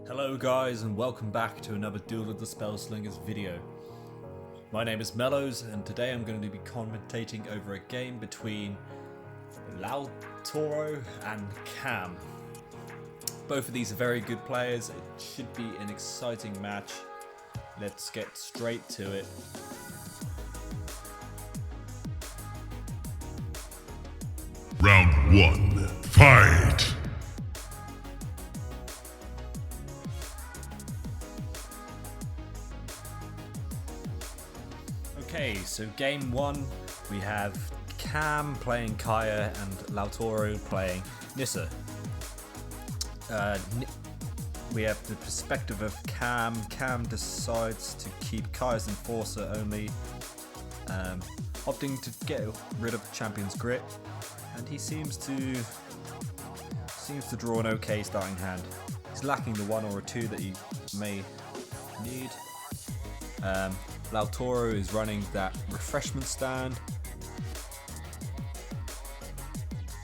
Hello guys and welcome back to another Duel of the Spellslingers video. My name is Mellows and today I'm going to be commentating over a game between Lautaro and Cammmm. Both of these are very good players. It should be an exciting match. Let's get straight to it. Round 1, fight! Okay, so game 1 we have Cammmm playing Kaya and Lautaro playing Nissa. We have the perspective of Cammmm. Cammmm decides to keep Kaya's Enforcer only, opting to get rid of Champion's Grit, and he seems to draw an okay starting hand. He's lacking the one or two that he may need. Lautaro is running that refreshment stand,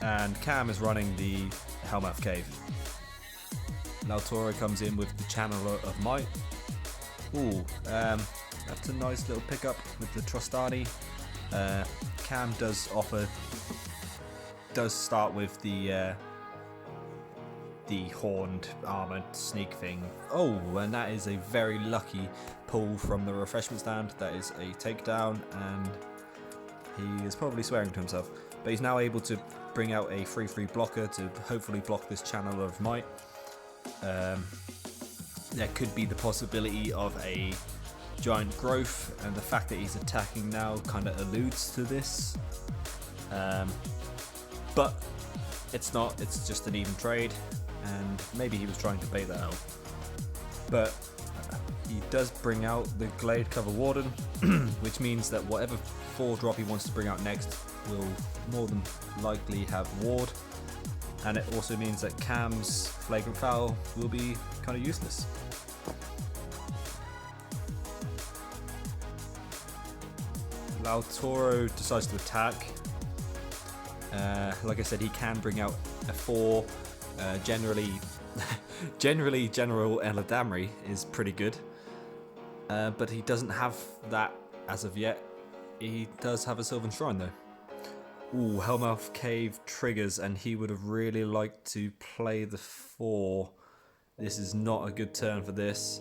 and Cammmm is running the Hellmouth Cave. Lautaro comes in with the Channeler of Might. Ooh, that's a nice little pickup with the Trostani. Cammmm does start with the horned armored sneak thing. Oh, and that is a very lucky pull from the refreshment stand. That is a takedown, and he is probably swearing to himself. But he's now able to bring out a 3/3 blocker to hopefully block this Channeler of Might. There could be the possibility of a giant growth, and the fact that he's attacking now kind of alludes to this. But it's not, it's just an even trade, and maybe he was trying to bait that out. But he does bring out the Glade Cover Warden, which means that whatever 4-drop he wants to bring out next will more than likely have Ward. And it also means that Camm's Flagrant Foul will be kind of useless. Lautaro decides to attack. Like I said, he can bring out a 4. Generally General Eladamri is pretty good. But he doesn't have that as of yet. He does have a Sylvan Shrine though. Ooh, Hellmouth Cave triggers, and he would have really liked to play the 4. This is not a good turn for this.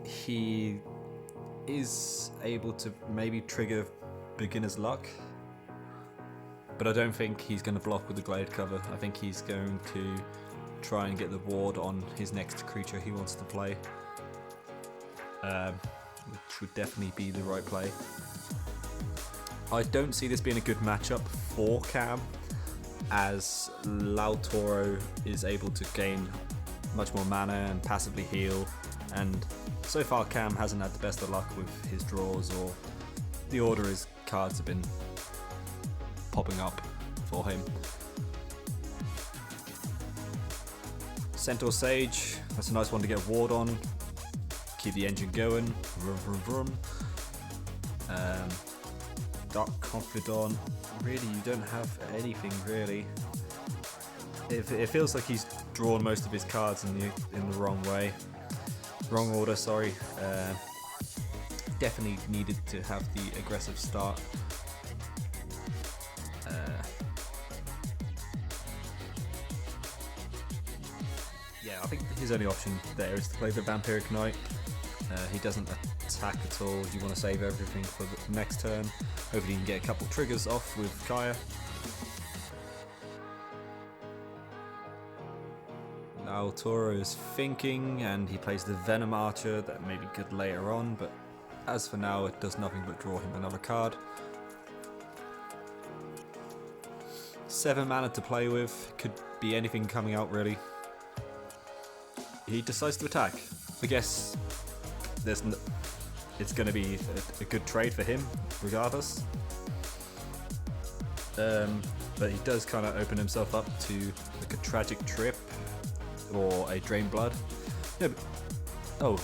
He is able to maybe trigger Beginner's Luck, but I don't think he's going to block with the Glade Cover. I think he's going to try and get the ward on his next creature he wants to play, which would definitely be the right play. I don't see this being a good matchup for Cammmm, as Lautaro is able to gain much more mana and passively heal, and so far Cammmm hasn't had the best of luck with his draws, or the order his cards have been popping up for him. Centaur Sage, that's a nice one to get a ward on, keep the engine going. Vroom, vroom, vroom. Dark Confidant, really you don't have anything really. It feels like he's drawn most of his cards in the wrong order, sorry. Definitely needed to have the aggressive start. Yeah, I think his only option there is to play the Vampiric Knight. He doesn't attack at all. You want to save everything for the next turn. Hopefully you can get a couple triggers off with Kaya. Lautaro is thinking, and he plays the Venom Archer. That may be good later on, but as for now it does nothing but draw him another card. 7 mana to play with, could be anything coming out really. He decides to attack. I guess it's going to be a good trade for him regardless. But he does kind of open himself up to like a Tragic Trip or a Drain Blood. No,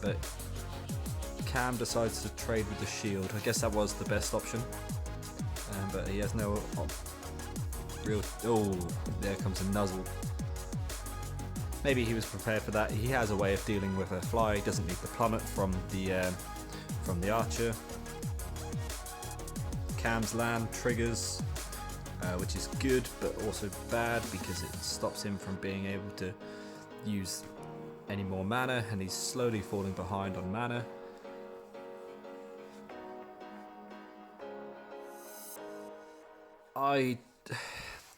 but Cammmm decides to trade with the shield. I guess that was the best option, but he has no real. Oh, there comes a Nuzzle. maybe he was prepared for that. He has a way of dealing with a fly. He doesn't need the plummet from the archer. Camm's land triggers, which is good but also bad because it stops him from being able to use any more mana, and he's slowly falling behind on mana.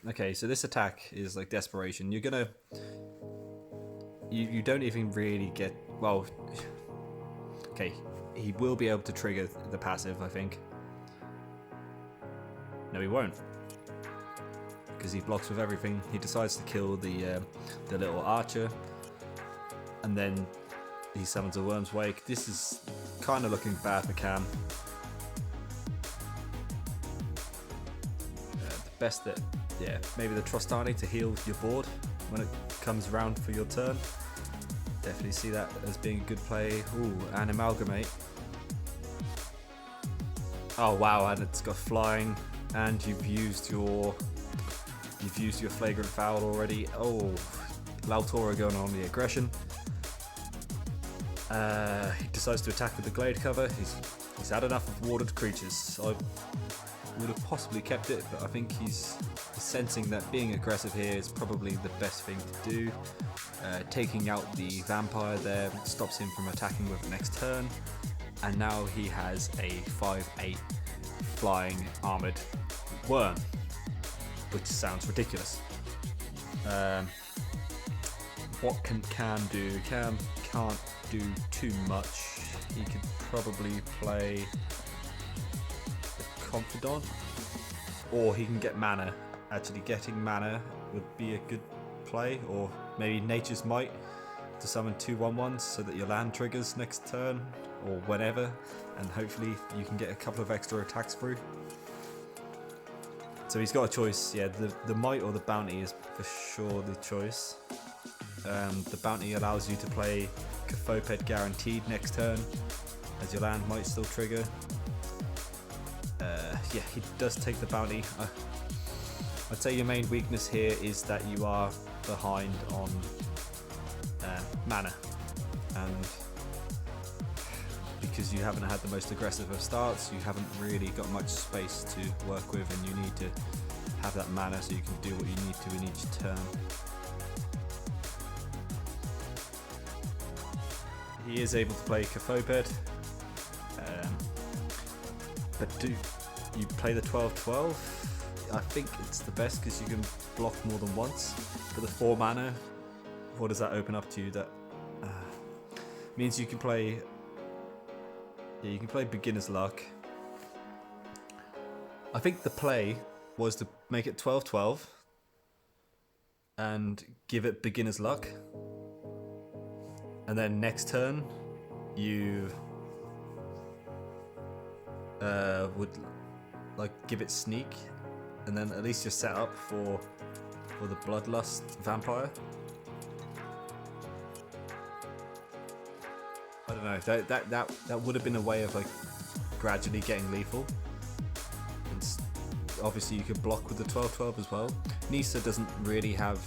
Okay, so this attack is like desperation. You're gonna you don't even really get, well, okay, he will be able to trigger the passive, I think. No, he won't, because he blocks with everything. He decides to kill the little archer, and then he summons a Worm's Wake. This is kind of looking bad for Cammmm. The best that, yeah, maybe the Trostani to heal your board when it comes around for your turn. Definitely see that as being a good play. Ooh, and Amalgamate. Oh wow, and it's got flying, and you've used your flagrant foul already. Oh, Lautaro going on the aggression. He decides to attack with the glade cover. He's had enough of warded creatures. I would have possibly kept it, but I think he's sensing that being aggressive here is probably the best thing to do. Taking out the vampire there stops him from attacking with the next turn, and now he has a 5/8 flying armored worm, which sounds ridiculous. What can Cammmm do? Cammmm can't do too much. He could probably play the Confidant, or he can get mana. Actually, getting mana would be a good play, or maybe Nature's Might to summon 2/1/1s so that your land triggers next turn or whenever, and hopefully you can get a couple of extra attacks through. So he's got a choice. Yeah, the Might or the Bounty is for sure the choice. The Bounty allows you to play Cathoped guaranteed next turn, as your land might still trigger. Yeah, he does take the Bounty. I'd say your main weakness here is that you are behind on mana, and because you haven't had the most aggressive of starts, you haven't really got much space to work with, and you need to have that mana so you can do what you need to in each turn. He is able to play Cathoped, but do you play the 12/12? I think it's the best because you can block more than once. But the 4 mana, what does that open up to you? That means you can play. Yeah, you can play Beginner's Luck. I think the play was to make it 12/12 and give it Beginner's Luck, and then next turn you would like give it Sneak, and then at least you're set up for the Bloodlust vampire. I don't know. That would have been a way of like gradually getting lethal. And obviously you could block with the 12/12 as well. Nisa doesn't really have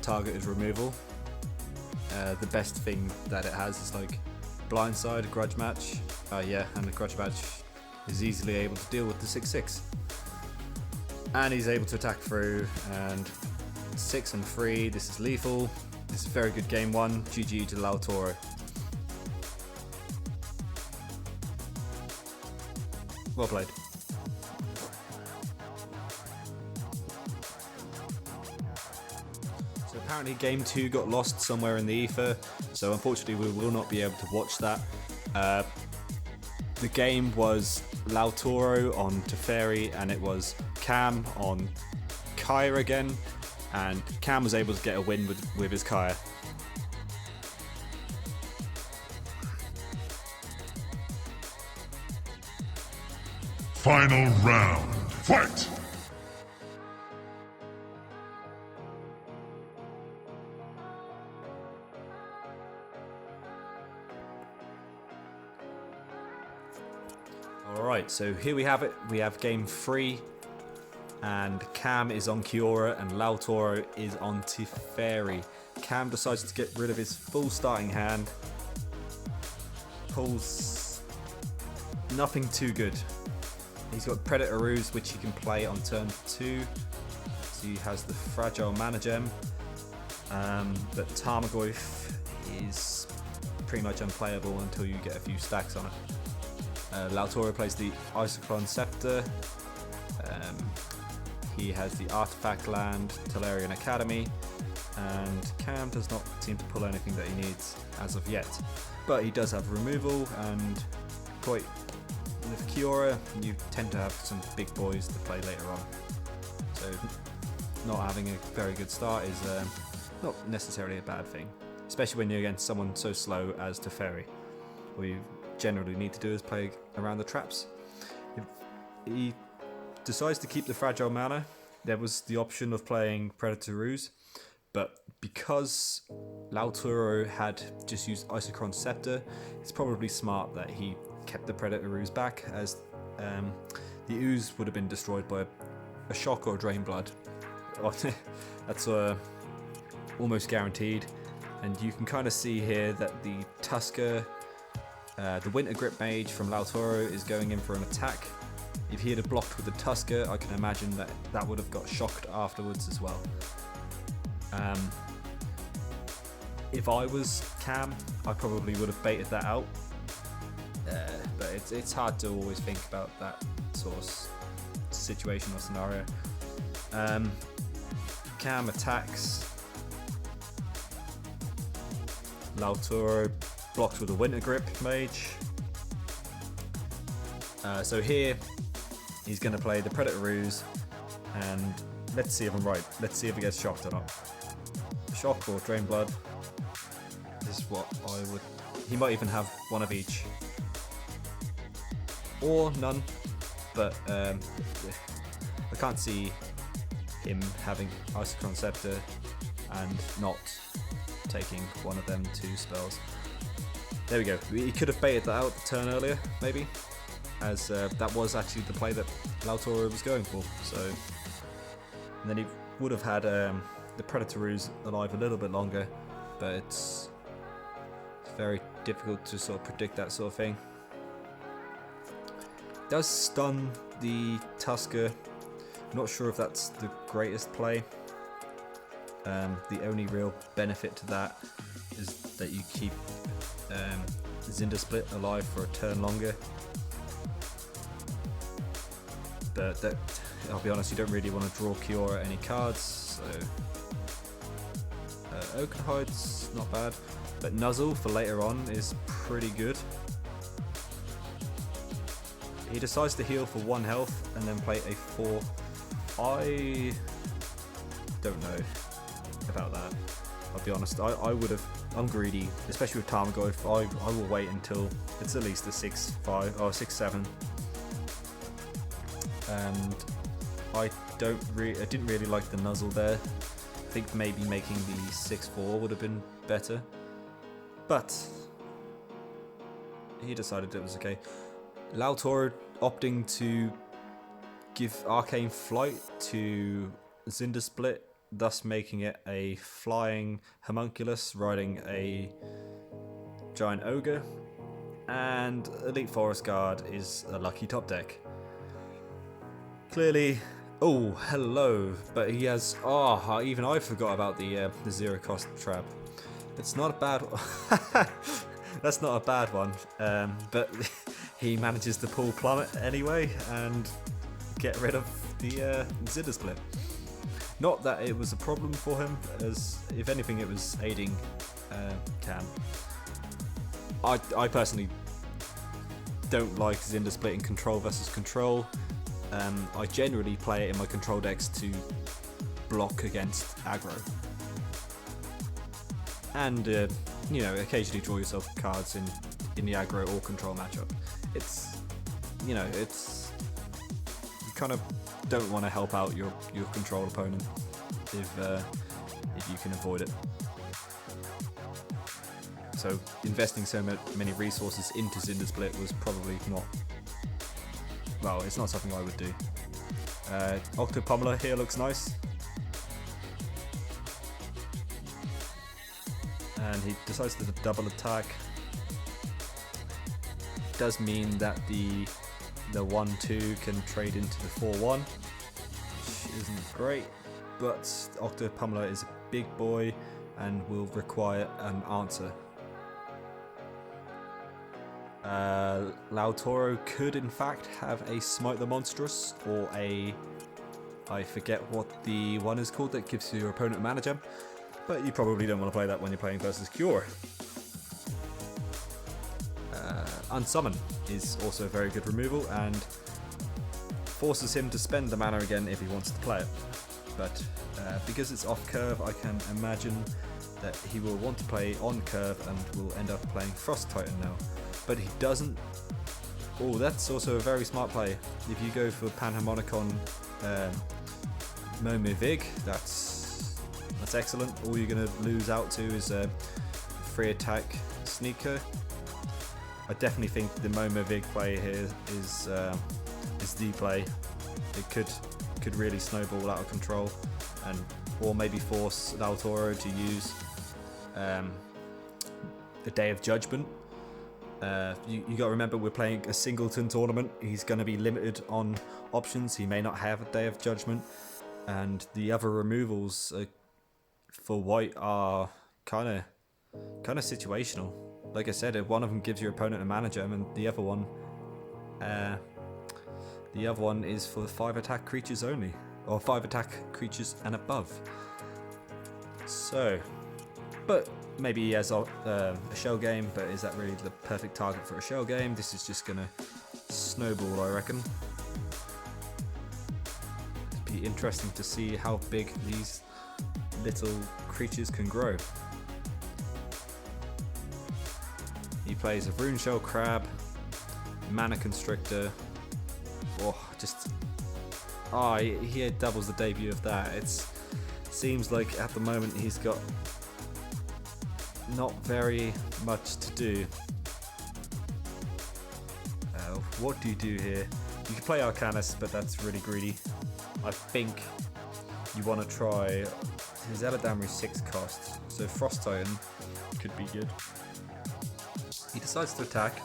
targeted removal. The best thing that it has is like Blindside, Grudge Match. Yeah, and the Grudge Match is easily able to deal with the 6/6. And he's able to attack through, and 6 and 3. This is lethal. This is a very good game 1. GG to Lautaro. Well played. So apparently game 2 got lost somewhere in the ether, so unfortunately we will not be able to watch that. The game was Lautaro on Teferi, and it was Cammmm on Kaya again, and Cammmm was able to get a win with his Kaya. Final round, fight! Alright, so here we have it. We have game 3. And Cammmm is on Kiora and Lautaro is on Teferi. Cammmm decides to get rid of his full starting hand. Pulls nothing too good. He's got Predator Ruse, which he can play on turn 2. So he has the Fragile Mana Gem. But Tarmogoyf is pretty much unplayable until you get a few stacks on it. Lautaro plays the Isochron Scepter. He has the Artifact Land, Tolarian Academy, and Cammmm does not seem to pull anything that he needs as of yet. But he does have removal, and quite with Kiora, you tend to have some big boys to play later on. So not having a very good start is not necessarily a bad thing, especially when you're against someone so slow as Teferi. All you generally need to do is play around the traps. If he decides to keep the Fragile Mana, there was the option of playing Predator Ruse, but because Lautaro had just used Isochron Scepter, it's probably smart that he kept the Predator Ruse back, as the Ooze would have been destroyed by a Shock or Drain Blood. That's almost guaranteed, and you can kind of see here that the Tusker, the Winter Grip Mage from Lautaro, is going in for an attack. If he had blocked with the Tusker, I can imagine that that would have got shocked afterwards as well. If I was Cammmm, I probably would have baited that out. But it's hard to always think about that sort of situation or scenario. Cammmm attacks. Lautaro blocks with a Winter Grip Mage. So here, he's going to play the Predator Ruse, and let's see if I'm right. Let's see if he gets shocked or not. Shock or Drain Blood is what I would... He might even have one of each. Or none, but I can't see him having Isochron Scepter and not taking one of them 2 spells. There we go. He could have baited that out the turn earlier, maybe, as that was actually the play that Lautaro was going for. So, and then he would have had the Predator Ruse alive a little bit longer, but it's very difficult to sort of predict that sort of thing. Does stun the Tusker. I'm not sure if that's the greatest play. The only real benefit to that is that you keep Cinder Split alive for a turn longer. But that, I'll be honest, you don't really want to draw Kiora any cards, so Oakenhide's not bad, but Nuzzle for later on is pretty good. He decides to heal for 1 health and then play a 4. I don't know about that. I'll be honest, I would have... I'm greedy, especially with Tarmogoyf. I will wait until it's at least a 6-5 or 6-7. And I didn't really like the Nuzzle there. I think maybe making the 6-4 would have been better. But he decided it was okay. Lautaro opting to give Arcane Flight to Cinder Split, thus making it a flying homunculus riding a giant ogre, and Elite Forest Guard is a lucky top deck. Clearly, oh hello, but he has, even I forgot about the 0 cost trap. It's not a bad one. That's not a bad one, but he manages to pull Plummet anyway and get rid of the Cinder Split. Not that it was a problem for him, as if anything it was aiding Cammmm. I personally don't like Cinder Split in control versus control. I generally play it in my control decks to block against aggro. And, occasionally draw yourself cards in the aggro or control matchup. It's, you kind of don't want to help out your control opponent if you can avoid it. So investing so many resources into Cinder Split was probably not... Well, it's not something I would do. Octopummeler here looks nice. And he decides to double attack. Does mean that the 1/2 can trade into the 4/1, which isn't great, but Octopummeler is a big boy and will require an answer. Lautaro could in fact have a Smite the Monstrous, or a... I forget what the one is called that gives your opponent a mana gem, but you probably don't want to play that when you're playing versus Cure. Unsummon is also a very good removal and forces him to spend the mana again if he wants to play it. But because it's off curve, I can imagine that he will want to play on curve and will end up playing Frost Titan now. But he doesn't. Oh, that's also a very smart play. If you go for Panharmonicon Momivig, that's excellent. All you're going to lose out to is a free attack sneaker. I definitely think the Momivig play here is the play. It could really snowball out of control, or maybe force Lautaro to use the Day of Judgment. You got to remember we're playing a Singleton tournament. He's going to be limited on options. He may not have a Day of Judgment, and the other removals for white are kind of situational. Like I said, one of them gives your opponent a mana gem, and the other one is for 5 attack creatures only, or 5 attack creatures and above. So, but maybe he has a shell game, but is that really the perfect target for a shell game? This is just gonna snowball, I reckon. It'd be interesting to see how big these little creatures can grow. He plays a Rune Shell Crab, Mana Constrictor. He doubles the debut of that. It seems like at the moment he's got not very much to do. What do you do here? You can play Arcanus, but that's really greedy. I think you want to try his Eladamri 6 cost, so Frost Titan could be good. He decides to attack.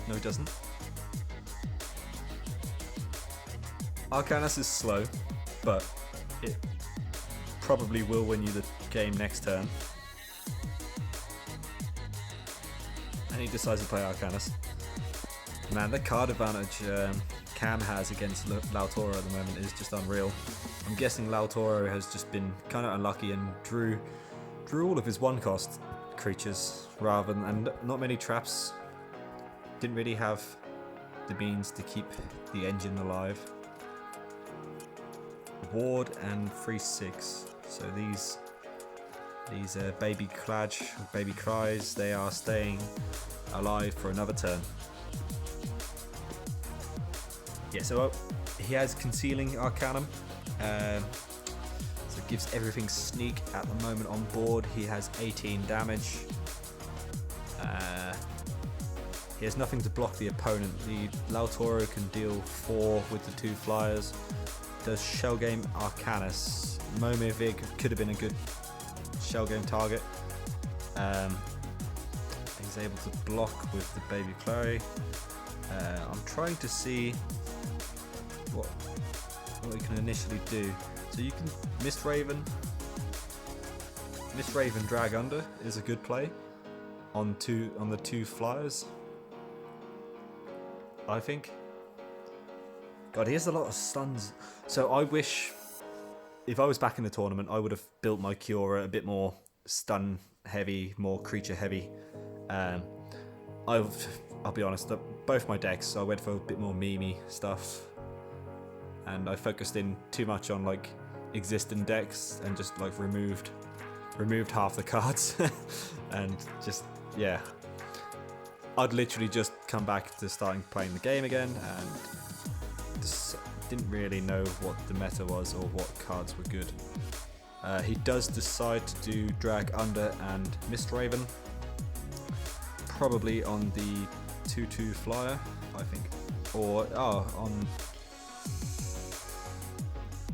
No, he doesn't. Arcanus is slow, but it probably will win you the game next turn. And he decides to play Arcanus. Man, the card advantage Cammmm has against Lautaro at the moment is just unreal. I'm guessing Lautaro has just been kind of unlucky and drew all of his 1-cost creatures rather than, and not many traps. Didn't really have the means to keep the engine alive. Ward and 3/6. So these baby cries, they are staying alive for another turn. Yeah, so he has Concealing Arcanum, so it gives everything sneak at the moment on board. He has 18 damage. He has nothing to block the opponent. The Lautaro can deal 4 with the 2 flyers. Does Shell Game Arcanus. Momivig could have been a good Shell Game target. He's able to block with the Baby Clary. I'm trying to see what we can initially do. So you can Mistraven Drag Under is a good play on the 2 flyers, I think. God, he has a lot of stuns. So I wish, if I was back in the tournament, I would have built my Cura a bit more stun heavy, more creature heavy. I'll be honest, both my decks, I went for a bit more memey stuff, and I focused in too much on like existing decks and just like removed half the cards and just, yeah, I'd literally just come back to starting playing the game again and just didn't really know what the meta was or what cards were good. He does decide to do Drag Under and Mistraven, probably on the 2/2 flyer, I think, or on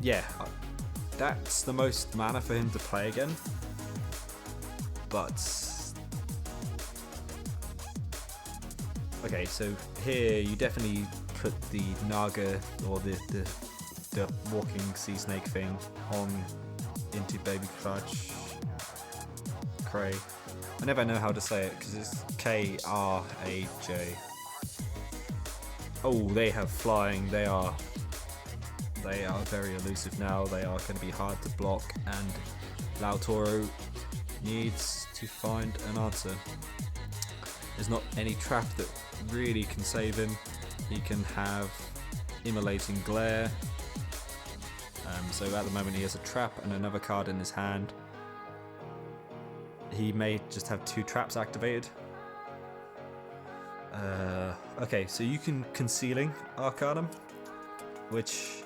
yeah, that's the most mana for him to play again. But okay, so here you definitely put the Naga or the walking sea snake thing on into Baby Clutch. Cray. I never know how to say it because it's Kraj. Oh, they have flying. They are very elusive now. They are going to be hard to block, and Lautaro needs to find an answer. There's not any trap that really can save him. He can have Immolating Glare. So at the moment he has a trap and another card in his hand. He may just have 2 traps activated. Okay, so you can Concealing Arcanum, which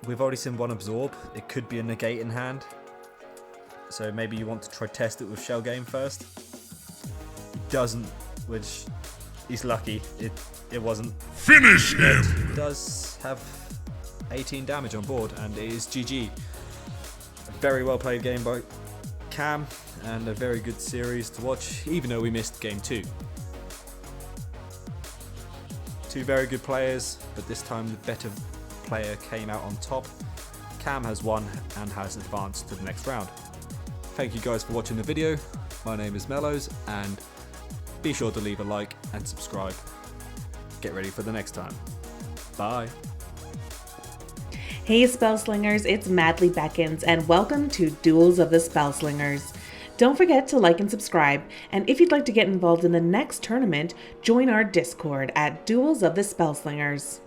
we've already seen one Absorb. It could be a negate in hand. So maybe you want to try test it with Shell Game first. It doesn't, which he's lucky. It wasn't. Finish him! It does have 18 damage on board, and it is GG. A very well played game by Cammmm, and a very good series to watch, even though we missed game 2. 2 very good players, but this time the better player came out on top. Cammmm has won and has advanced to the next round. Thank you guys for watching the video. My name is Mellows, and be sure to leave a like and subscribe. Get ready for the next time. Bye. Hey Spellslingers, it's Madly Beckons, and welcome to Duels of the Spellslingers. Don't forget to like and subscribe, and if you'd like to get involved in the next tournament, join our Discord at Duels of the Spellslingers.